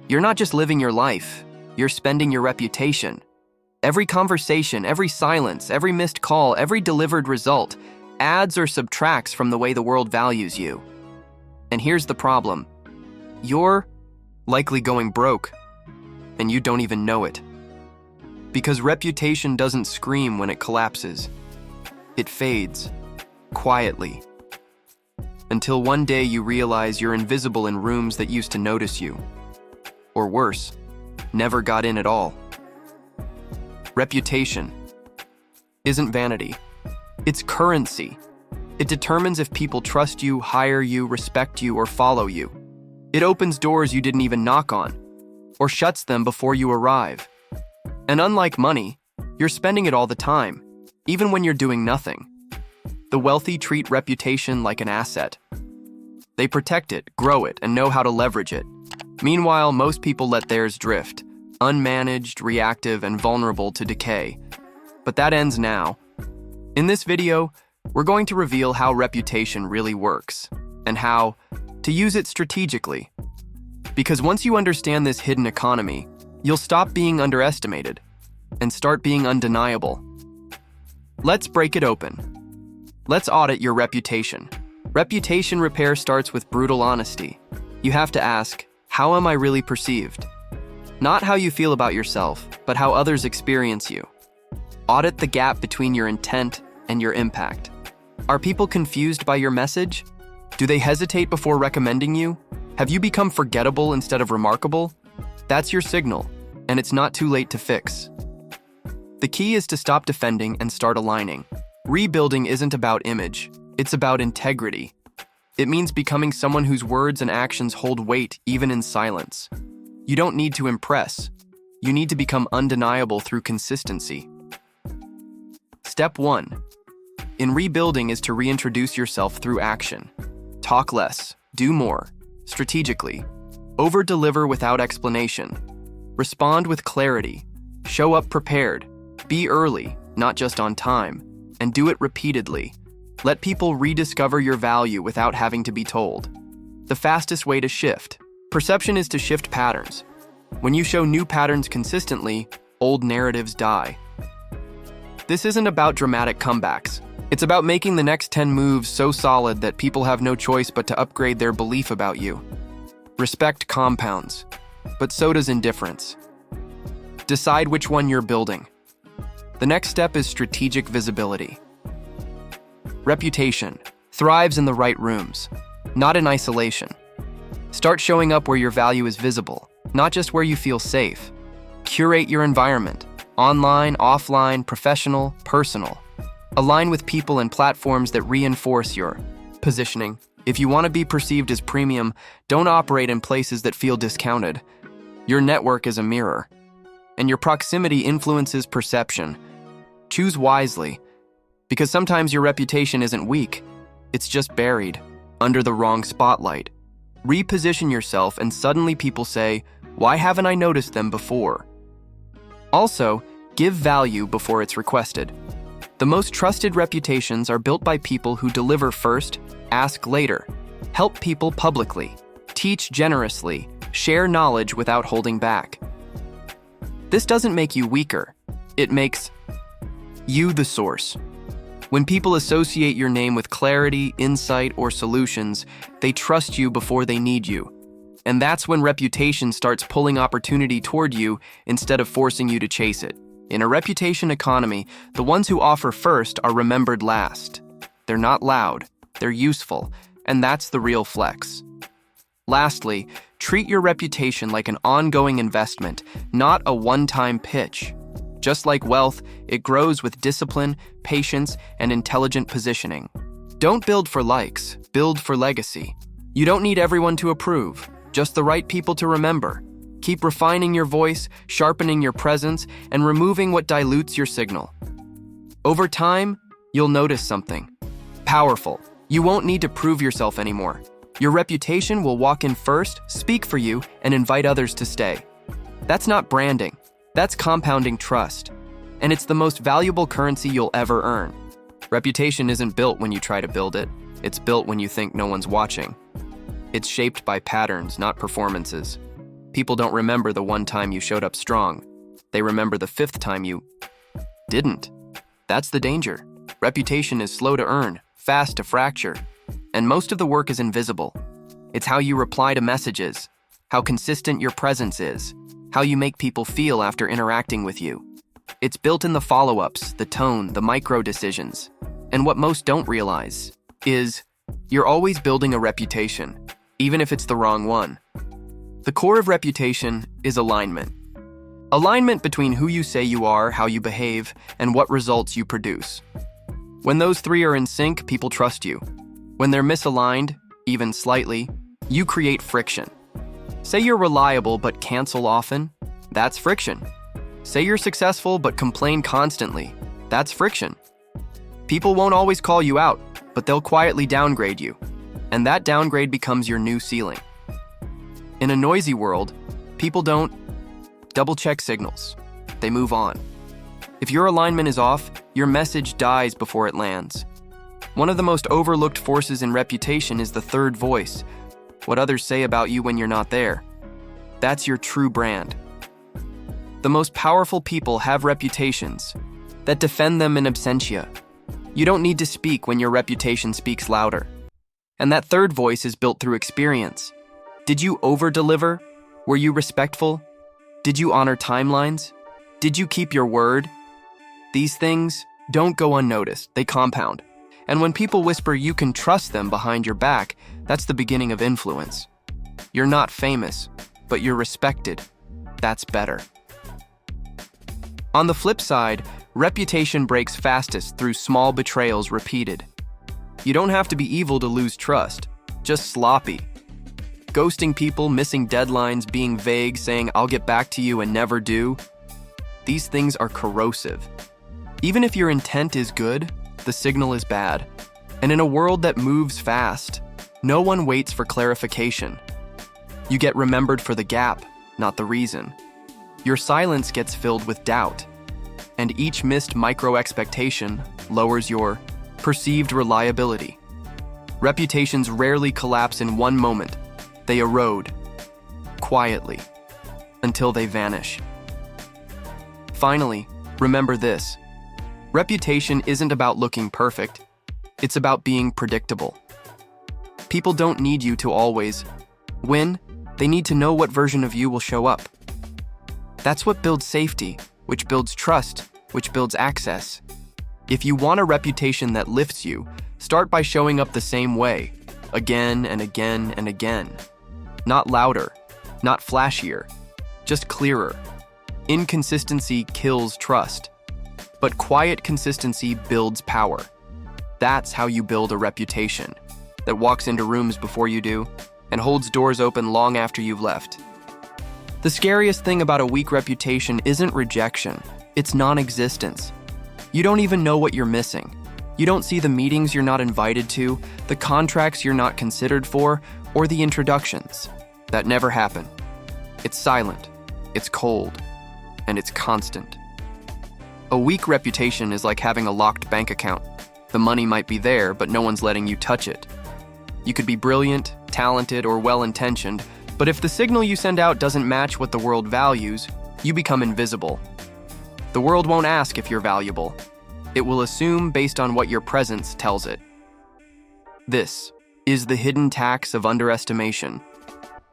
You're not just living your life, you're spending your reputation. Every conversation, every silence, every missed call, every delivered result adds or subtracts from the way the world values you. And here's the problem. You're likely going broke, and you don't even know it. Because reputation doesn't scream when it collapses. It fades, quietly. Until one day you realize you're invisible in rooms that used to notice you. Or worse, never got in at all. Reputation isn't vanity. It's currency. It determines if people trust you, hire you, respect you, or follow you. It opens doors you didn't even knock on, or shuts them before you arrive. And unlike money, you're spending it all the time, even when you're doing nothing. The wealthy treat reputation like an asset. They protect it, grow it, and know how to leverage it. Meanwhile, most people let theirs drift, unmanaged, reactive, and vulnerable to decay. But that ends now. In this video, we're going to reveal how reputation really works, and how to use it strategically. Because once you understand this hidden economy, you'll stop being underestimated and start being undeniable. Let's break it open. Let's audit your reputation. Reputation repair starts with brutal honesty. You have to ask, how am I really perceived? Not how you feel about yourself, but how others experience you. Audit the gap between your intent and your impact. Are people confused by your message? Do they hesitate before recommending you? Have you become forgettable instead of remarkable? That's your signal, and it's not too late to fix. The key is to stop defending and start aligning. Rebuilding isn't about image, it's about integrity. It means becoming someone whose words and actions hold weight even in silence. You don't need to impress. You need to become undeniable through consistency. Step 1. In rebuilding is to reintroduce yourself through action. Talk less, do more, strategically. Over-deliver without explanation. Respond with clarity. Show up prepared. Be early, not just on time. And do it repeatedly. Let people rediscover your value without having to be told. The fastest way to shift. Perception is to shift patterns. When you show new patterns consistently, old narratives die. This isn't about dramatic comebacks. It's about making the next 10 moves so solid that people have no choice but to upgrade their belief about you. Respect compounds, but so does indifference. Decide which one you're building. The next step is strategic visibility. Reputation thrives in the right rooms, not in isolation. Start showing up where your value is visible, not just where you feel safe. Curate your environment, online, offline, professional, personal. Align with people and platforms that reinforce your positioning. If you want to be perceived as premium, don't operate in places that feel discounted. Your network is a mirror, and your proximity influences perception. Choose wisely, because sometimes your reputation isn't weak, it's just buried under the wrong spotlight. Reposition yourself and suddenly people say, why haven't I noticed them before? Also, give value before it's requested. The most trusted reputations are built by people who deliver first, ask later, help people publicly, teach generously, share knowledge without holding back. This doesn't make you weaker. It makes you the source. When people associate your name with clarity, insight, or solutions, they trust you before they need you. And that's when reputation starts pulling opportunity toward you instead of forcing you to chase it. In a reputation economy, the ones who offer first are remembered last. They're not loud, they're useful, and that's the real flex. Lastly, treat your reputation like an ongoing investment, not a one-time pitch. Just like wealth, it grows with discipline, patience, and intelligent positioning. Don't build for likes, build for legacy. You don't need everyone to approve, just the right people to remember. Keep refining your voice, sharpening your presence, and removing what dilutes your signal. Over time, you'll notice something powerful. You won't need to prove yourself anymore. Your reputation will walk in first, speak for you, and invite others to stay. That's not branding. That's compounding trust. And it's the most valuable currency you'll ever earn. Reputation isn't built when you try to build it. It's built when you think no one's watching. It's shaped by patterns, not performances. People don't remember the one time you showed up strong. They remember the 5th time you didn't. That's the danger. Reputation is slow to earn, fast to fracture, and most of the work is invisible. It's how you reply to messages, how consistent your presence is, how you make people feel after interacting with you. It's built in the follow-ups, the tone, the micro decisions. And what most don't realize is you're always building a reputation, even if it's the wrong one. The core of reputation is alignment. Alignment between who you say you are, how you behave, and what results you produce. When those three are in sync, people trust you. When they're misaligned, even slightly, you create friction. Say you're reliable but cancel often, that's friction. Say you're successful but complain constantly, that's friction. People won't always call you out, but they'll quietly downgrade you, and that downgrade becomes your new ceiling. In a noisy world, people don't double-check signals. They move on. If your alignment is off, your message dies before it lands. One of the most overlooked forces in reputation is the third voice, what others say about you when you're not there. That's your true brand. The most powerful people have reputations that defend them in absentia. You don't need to speak when your reputation speaks louder. And that third voice is built through experience. Did you over-deliver? Were you respectful? Did you honor timelines? Did you keep your word? These things don't go unnoticed, they compound. And when people whisper you can trust them behind your back, that's the beginning of influence. You're not famous, but you're respected. That's better. On the flip side, reputation breaks fastest through small betrayals repeated. You don't have to be evil to lose trust, just sloppy. Ghosting people, missing deadlines, being vague, saying I'll get back to you and never do. These things are corrosive. Even if your intent is good, the signal is bad. And in a world that moves fast, no one waits for clarification. You get remembered for the gap, not the reason. Your silence gets filled with doubt. And each missed micro-expectation lowers your perceived reliability. Reputations rarely collapse in one moment. They erode, quietly, until they vanish. Finally, remember this. Reputation isn't about looking perfect. It's about being predictable. People don't need you to always win. They need to know what version of you will show up. That's what builds safety, which builds trust, which builds access. If you want a reputation that lifts you, start by showing up the same way, again and again and again. Not louder, not flashier, just clearer. Inconsistency kills trust, but quiet consistency builds power. That's how you build a reputation that walks into rooms before you do and holds doors open long after you've left. The scariest thing about a weak reputation isn't rejection, it's non-existence. You don't even know what you're missing. You don't see the meetings you're not invited to, the contracts you're not considered for, or the introductions that never happen. It's silent, it's cold, and it's constant. A weak reputation is like having a locked bank account. The money might be there, but no one's letting you touch it. You could be brilliant, talented, or well-intentioned, but if the signal you send out doesn't match what the world values, you become invisible. The world won't ask if you're valuable. It will assume based on what your presence tells it. This is the hidden tax of underestimation.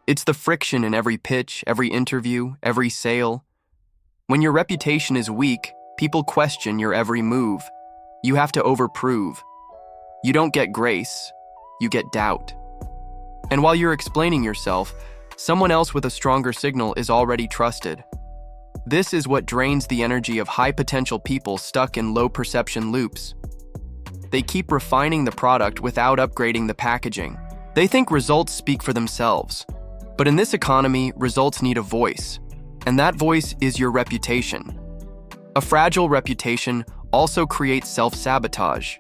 It's the friction in every pitch, every interview, every sale. When your reputation is weak, people question your every move. You have to overprove. You don't get grace, you get doubt. And while you're explaining yourself, someone else with a stronger signal is already trusted. This is what drains the energy of high-potential people stuck in low-perception loops. They keep refining the product without upgrading the packaging. They think results speak for themselves. But in this economy, results need a voice. And that voice is your reputation. A fragile reputation also creates self-sabotage.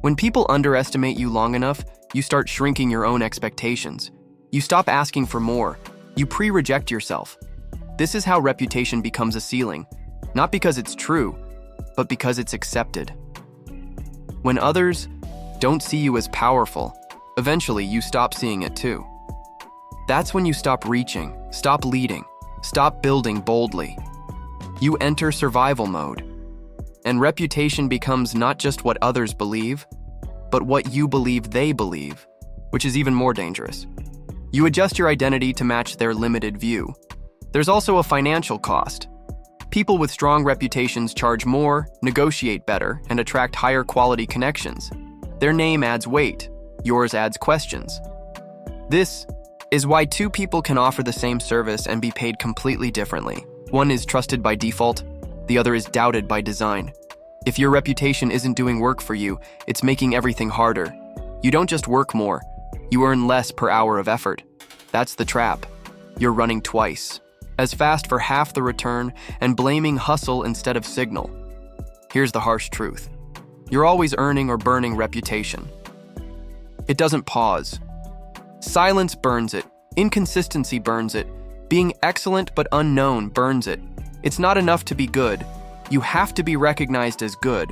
When people underestimate you long enough, you start shrinking your own expectations. You stop asking for more. You pre-reject yourself. This is how reputation becomes a ceiling, not because it's true, but because it's accepted. When others don't see you as powerful, eventually you stop seeing it too. That's when you stop reaching, stop leading, stop building boldly. You enter survival mode. And reputation becomes not just what others believe, but what you believe they believe, which is even more dangerous. You adjust your identity to match their limited view. There's also a financial cost. People with strong reputations charge more, negotiate better, and attract higher quality connections. Their name adds weight, yours adds questions. This is why two people can offer the same service and be paid completely differently. One is trusted by default, the other is doubted by design. If your reputation isn't doing work for you, it's making everything harder. You don't just work more, you earn less per hour of effort. That's the trap. You're running twice, as fast for half the return and blaming hustle instead of signal. Here's the harsh truth. You're always earning or burning reputation. It doesn't pause. Silence burns it. Inconsistency burns it. Being excellent but unknown burns it. It's not enough to be good. You have to be recognized as good.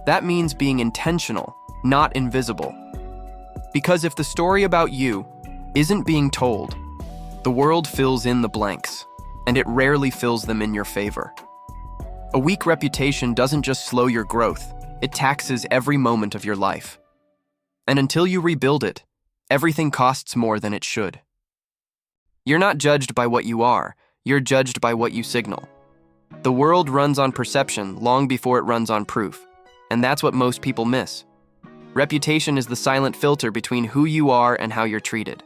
That means being intentional, not invisible. Because if the story about you isn't being told, the world fills in the blanks, and it rarely fills them in your favor. A weak reputation doesn't just slow your growth, it taxes every moment of your life. And until you rebuild it, everything costs more than it should. You're not judged by what you are, you're judged by what you signal. The world runs on perception long before it runs on proof, and that's what most people miss. Reputation is the silent filter between who you are and how you're treated.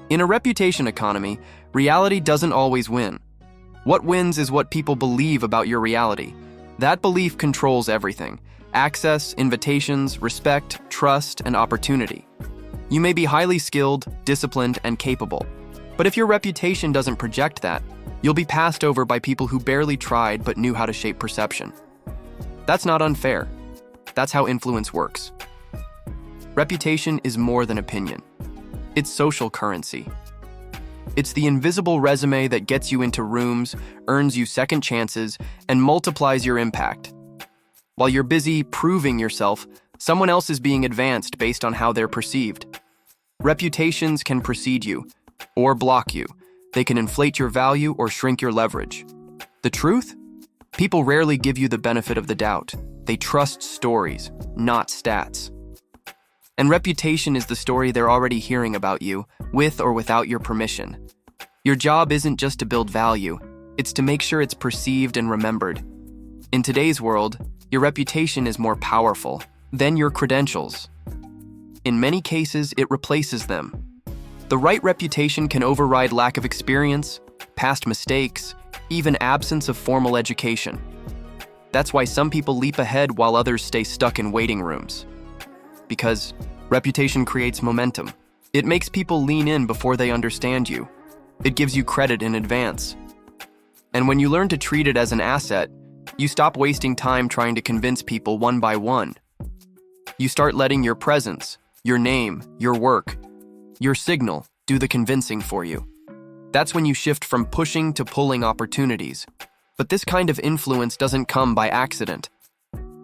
In a reputation economy, reality doesn't always win. What wins is what people believe about your reality. That belief controls everything: access, invitations, respect, trust, and opportunity. You may be highly skilled, disciplined, and capable, but if your reputation doesn't project that, you'll be passed over by people who barely tried but knew how to shape perception. That's not unfair. That's how influence works. Reputation is more than opinion. It's social currency. It's the invisible resume that gets you into rooms, earns you second chances, and multiplies your impact. While you're busy proving yourself, someone else is being advanced based on how they're perceived. Reputations can precede you, or block you. They can inflate your value or shrink your leverage. The truth? People rarely give you the benefit of the doubt. They trust stories, not stats. And reputation is the story they're already hearing about you, with or without your permission. Your job isn't just to build value, it's to make sure it's perceived and remembered. In today's world, your reputation is more powerful than your credentials. In many cases, it replaces them. The right reputation can override lack of experience, past mistakes, even absence of formal education. That's why some people leap ahead while others stay stuck in waiting rooms. Because reputation creates momentum. It makes people lean in before they understand you. It gives you credit in advance. And when you learn to treat it as an asset, you stop wasting time trying to convince people one by one. You start letting your presence, your name, your work, your signal do the convincing for you. That's when you shift from pushing to pulling opportunities. But this kind of influence doesn't come by accident.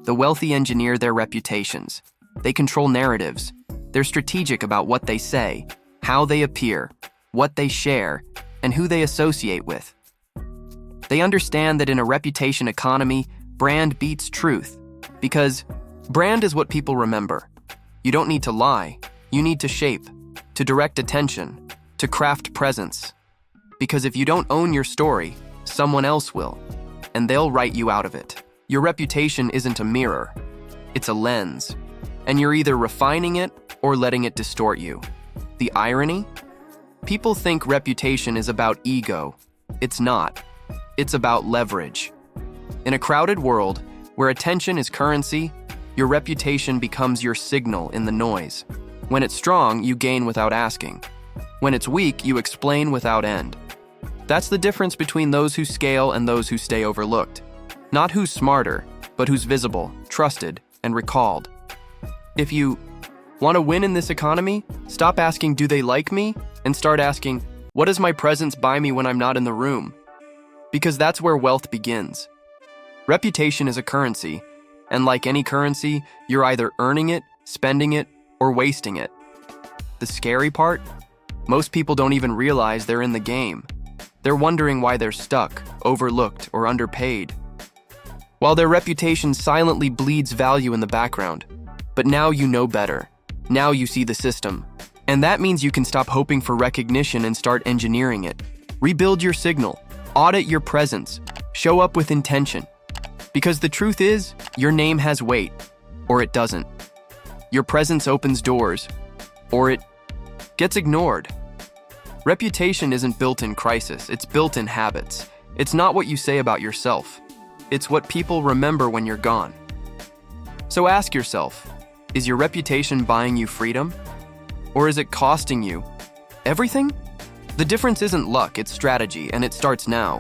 The wealthy engineer their reputations. They control narratives. They're strategic about what they say, how they appear, what they share, and who they associate with. They understand that in a reputation economy, brand beats truth, because brand is what people remember. You don't need to lie. You need to shape, to direct attention, to craft presence. Because if you don't own your story, someone else will, and they'll write you out of it. Your reputation isn't a mirror. It's a lens. And you're either refining it or letting it distort you. The irony? People think reputation is about ego. It's not. It's about leverage. In a crowded world where attention is currency, your reputation becomes your signal in the noise. When it's strong, you gain without asking. When it's weak, you explain without end. That's the difference between those who scale and those who stay overlooked. Not who's smarter, but who's visible, trusted, and recalled. If you want to win in this economy, stop asking, do they like me? And start asking, what does my presence buy me when I'm not in the room? Because that's where wealth begins. Reputation is a currency, and like any currency, you're either earning it, spending it, or wasting it. The scary part? Most people don't even realize they're in the game. They're wondering why they're stuck, overlooked, or underpaid, while their reputation silently bleeds value in the background. But now you know better. Now you see the system. And that means you can stop hoping for recognition and start engineering it. Rebuild your signal. Audit your presence. Show up with intention. Because the truth is, your name has weight, or it doesn't. Your presence opens doors, or it gets ignored. Reputation isn't built in crisis, it's built in habits. It's not what you say about yourself. It's what people remember when you're gone. So ask yourself, is your reputation buying you freedom? Or is it costing you everything? The difference isn't luck, it's strategy, and it starts now.